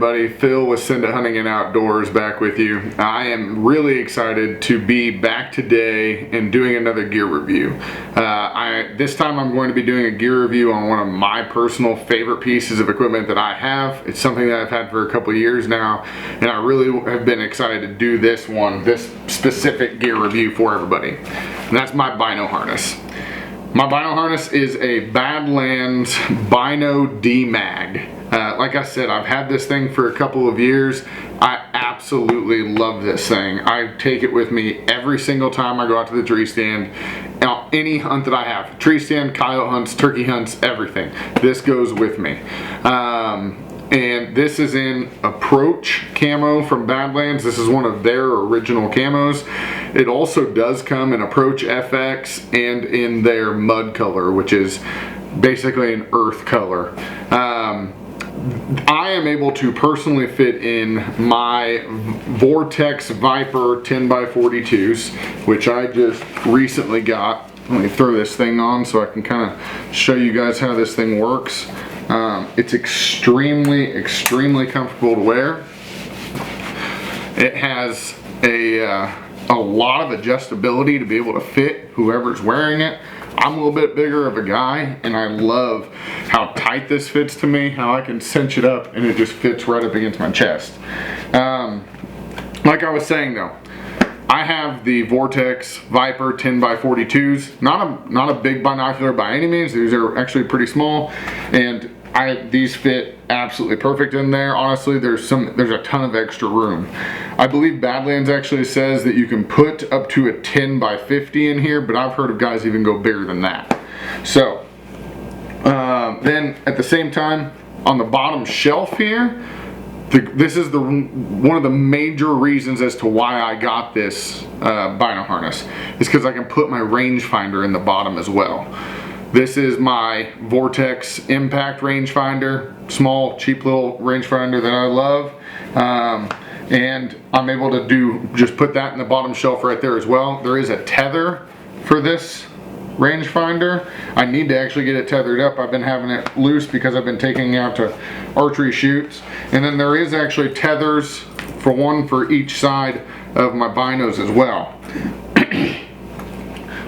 everybody? Phil with Send It Hunting and Outdoors back with you. I am really excited to be back today and doing another gear review. This time I'm going to be doing a gear review on one of my personal favorite pieces of equipment that I have. It's something that I've had for a couple of years now, and I really have been excited to do this specific gear review for everybody. And that's my Bino harness. My Bino harness is a Badlands Bino D-Mag. Like I said, I've had this thing for a couple of years. I absolutely love this thing. I take it with me every single time I go out to the tree stand. Now, any hunt that I have, tree stand, coyote hunts, turkey hunts, everything, this goes with me. And this is in Approach camo from Badlands. This is one of their original camos. It also does come in Approach FX and in their mud color, which is basically an earth color. I am able to personally fit in my Vortex Viper 10x42s, which I just recently got. Let me throw this thing on so I can kind of show you guys how this thing works. It's extremely comfortable to wear. It has a lot of adjustability to be able to fit whoever's wearing it. I'm a little bit bigger of a guy, and I love how tight this fits to me, how I can cinch it up and it just fits right up against my chest. Like I was saying though, I have the Vortex Viper 10x42s. Not a big binocular by any means. These are actually pretty small, and these fit absolutely perfect in there. Honestly, there's a ton of extra room. I believe Badlands actually says that you can put up to a 10x50 in here, but I've heard of guys even go bigger than that. So then at the same time, on the bottom shelf here, this is one of the major reasons as to why I got this Bino harness, is because I can put my rangefinder in the bottom as well. This is my Vortex Impact rangefinder, small, cheap little rangefinder that I love, and I'm able to just put that in the bottom shelf right there as well. There is a tether for this rangefinder. I need to actually get it tethered up. I've been having it loose because I've been taking it out to archery shoots, and then there is actually tethers for each side of my binos as well.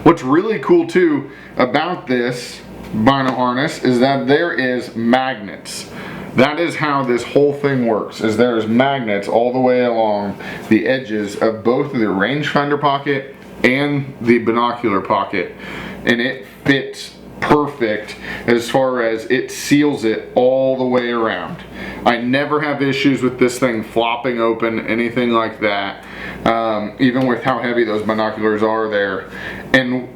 What's really cool too about this Bino harness is that there is magnets. That is how this whole thing works, is there's magnets all the way along the edges of both the rangefinder pocket and the binocular pocket, and it fits perfect as far as it seals it all the way around. I never have issues with this thing flopping open, anything like that, even with how heavy those binoculars are there. And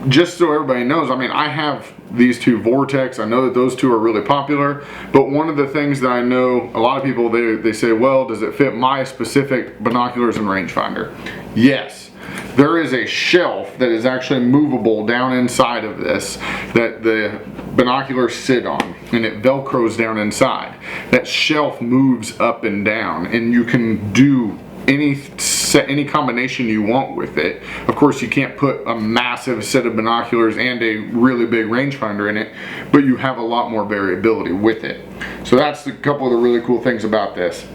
just so everybody knows, I mean, I have these two Vortex. I know that those two are really popular, but one of the things that I know a lot of people, they say, well, does it fit my specific binoculars and rangefinder? Yes. There is a shelf that is actually movable down inside of this that the binoculars sit on, and it velcros down inside. That shelf moves up and down, and you can do any combination you want with it. Of course, you can't put a massive set of binoculars and a really big rangefinder in it, but you have a lot more variability with it. So that's a couple of the really cool things about this.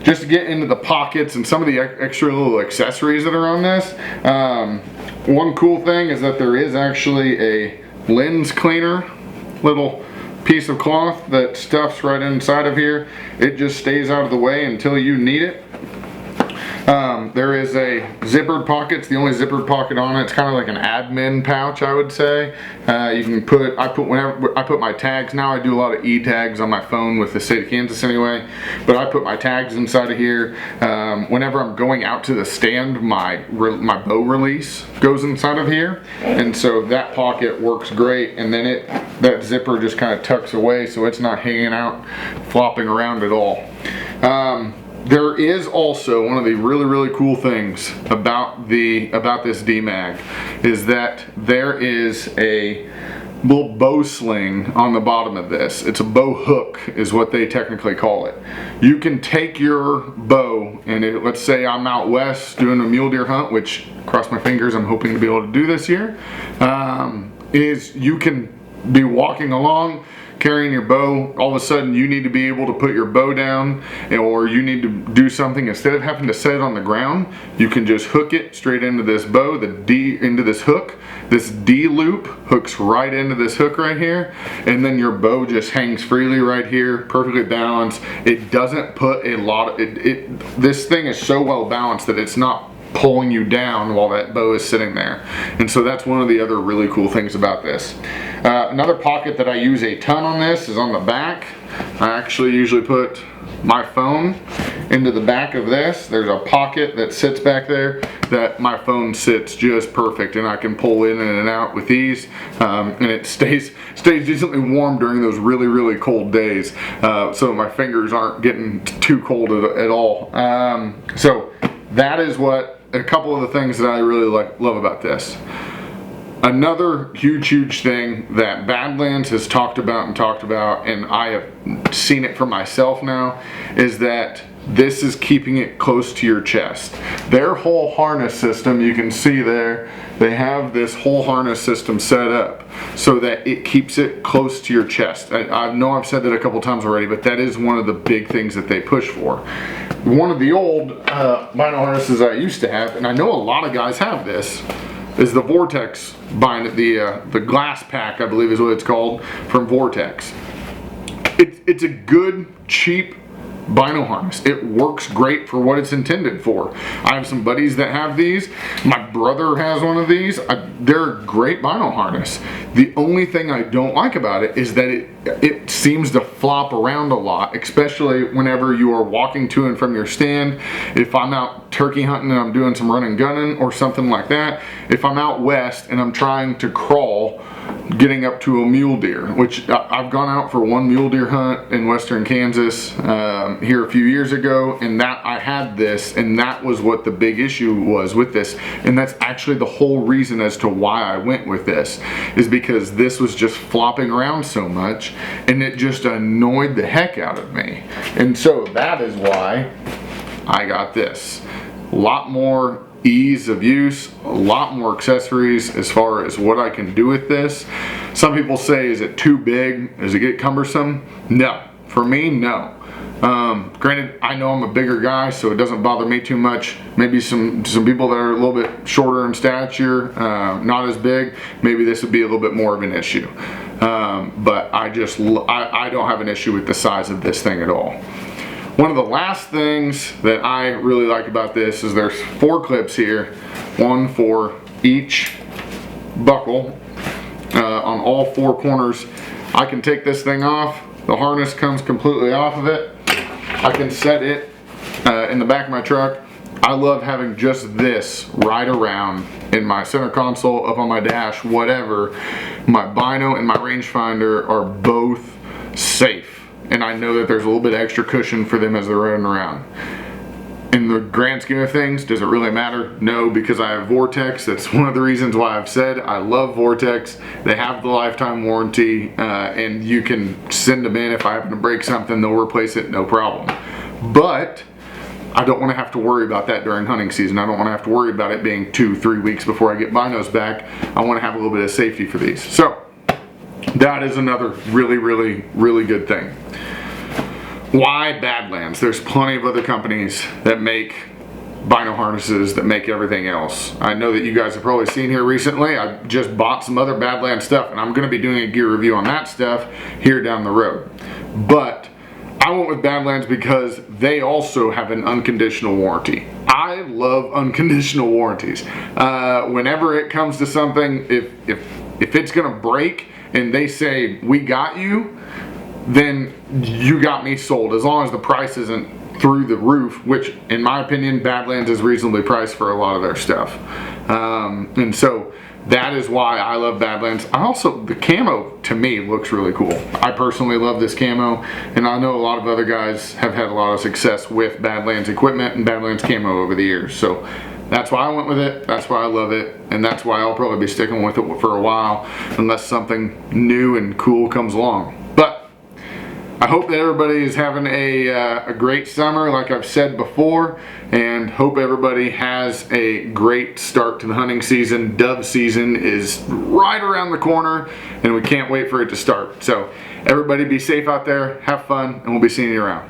Just to get into the pockets and some of the extra little accessories that are on this, one cool thing is that there is actually a lens cleaner, little piece of cloth that stuffs right inside of here. It just stays out of the way until you need it. There is a zippered pocket. It's the only zippered pocket on it. It's kind of like an admin pouch, I would say. You can whenever I put my tags now, I do a lot of e-tags on my phone with the state of Kansas anyway, but I put my tags inside of here. Whenever I'm going out to the stand, my bow release goes inside of here, and so that pocket works great, and then that zipper just kind of tucks away so it's not hanging out, flopping around at all. There is also one of the really cool things about this D-Mag is that there is a little bow sling on the bottom of this. It's a bow hook is what they technically call it. You can take your bow and let's say I'm out west doing a mule deer hunt, which, cross my fingers, I'm hoping to be able to do this year, is you can be walking along, carrying your bow, all of a sudden you need to be able to put your bow down, or you need to do something, instead of having to set it on the ground, you can just hook it straight into this bow, into this hook. This D loop hooks right into this hook right here, and then your bow just hangs freely right here, perfectly balanced. It doesn't put a lot of, this thing is so well balanced that it's not pulling you down while that bow is sitting there. And so that's one of the other really cool things about this. Another pocket that I use a ton on this is on the back. I actually usually put my phone into the back of this. There's a pocket that sits back there that my phone sits just perfect, and I can pull in and out with ease, and it stays decently warm during those really cold days, so my fingers aren't getting too cold at all. So that is what a couple of the things that I really love about this. Another huge thing that Badlands has talked about, and I have seen it for myself now, is that this is keeping it close to your chest. Their whole harness system, you can see there, they have this whole harness system set up so that it keeps it close to your chest. I know I've said that a couple times already, but that is one of the big things that they push for. One of the old Bino harnesses I used to have, and I know a lot of guys have this, is the Vortex bind, the glass pack, I believe is what it's called, from Vortex. It's a good, cheap Bino harness. It works great for what it's intended for. I have some buddies that have these. My brother has one of these. They're a great Bino harness. The only thing I don't like about it is that it seems to flop around a lot, especially whenever you are walking to and from your stand. If I'm out turkey hunting and I'm doing some running gunning or something like that, if I'm out west and I'm trying to crawl getting up to a mule deer, which I've gone out for one mule deer hunt in western Kansas here a few years ago, and that I had this, and that was what the big issue was with this, and that's actually the whole reason as to why I went with this, is because this was just flopping around so much and it just annoyed the heck out of me. And so that is why I got this. A lot more ease of use, a lot more accessories as far as what I can do with this. Some people say, is it too big? Does it get cumbersome? No. For me, no. Granted, I know I'm a bigger guy, so it doesn't bother me too much. Maybe some people that are a little bit shorter in stature, not as big, maybe this would be a little bit more of an issue. But I don't have an issue with the size of this thing at all. One of the last things that I really like about this is there's 4 clips here, one for each buckle on all 4 corners. I can take this thing off. The harness comes completely off of it. I can set it in the back of my truck. I love having just this right around in my center console, up on my dash, whatever. My Bino and my rangefinder are both safe. And I know that there's a little bit extra cushion for them as they're running around. In the grand scheme of things, does it really matter? No, because I have Vortex. That's one of the reasons why I've said I love Vortex. They have the lifetime warranty, and you can send them in. If I happen to break something, they'll replace it, no problem. But I don't want to have to worry about that during hunting season. I don't want to have to worry about it being 2-3 weeks before I get binos back. I want to have a little bit of safety for these. So that is another really good thing. Why Badlands? There's plenty of other companies that make Bino harnesses, that make everything else. I know that you guys have probably seen here recently, I just bought some other Badlands stuff, and I'm going to be doing a gear review on that stuff here down the road. But I went with Badlands because they also have an unconditional warranty. I love unconditional warranties. Whenever it comes to something, if it's going to break and they say, we got you, then you got me sold, as long as the price isn't through the roof, which in my opinion Badlands is reasonably priced for a lot of their stuff. And so that is why I love Badlands. The camo to me looks really cool. I personally love this camo, and I know a lot of other guys have had a lot of success with Badlands equipment and Badlands camo over the years. So that's why I went with it, that's why I love it, and that's why I'll probably be sticking with it for a while unless something new and cool comes along. But I hope that everybody is having a great summer, like I've said before, and hope everybody has a great start to the hunting season. Dove season is right around the corner, and we can't wait for it to start. So everybody be safe out there, have fun, and we'll be seeing you around.